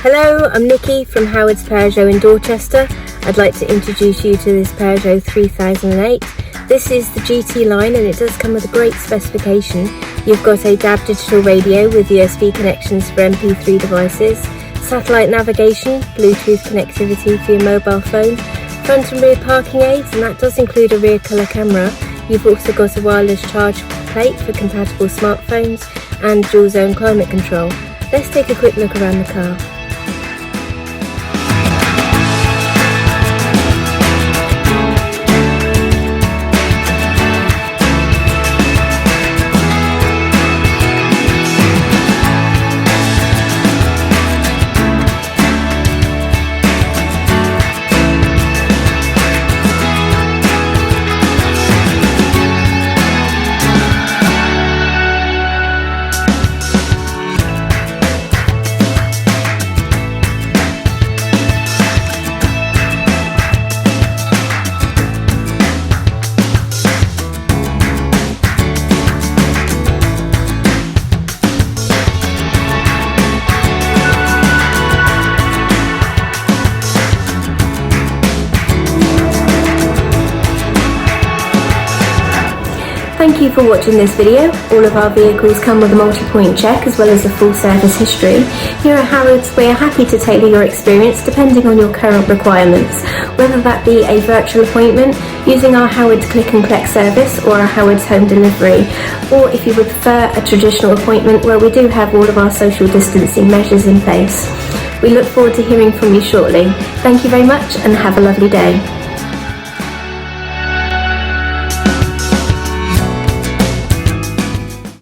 Hello, I'm Nikki from Howard's Peugeot in Dorchester. I'd like to introduce you to this Peugeot 3008. This is the GT line and it does come with a great specification. You've got a DAB digital radio with USB connections for MP3 devices, satellite navigation, Bluetooth connectivity for your mobile phone, front and rear parking aids, and that does include a rear colour camera. You've also got a wireless charge plate for compatible smartphones and dual zone climate control. Let's take a quick look around the car. Thank you for watching this video. All of our vehicles come with a multi-point check as well as a full service history. Here at Howard's, we are happy to tailor your experience depending on your current requirements, whether that be a virtual appointment, using our Howard's Click and Collect service or our Howard's Home Delivery, or if you would prefer a traditional appointment where we do have all of our social distancing measures in place. We look forward to hearing from you shortly. Thank you very much and have a lovely day.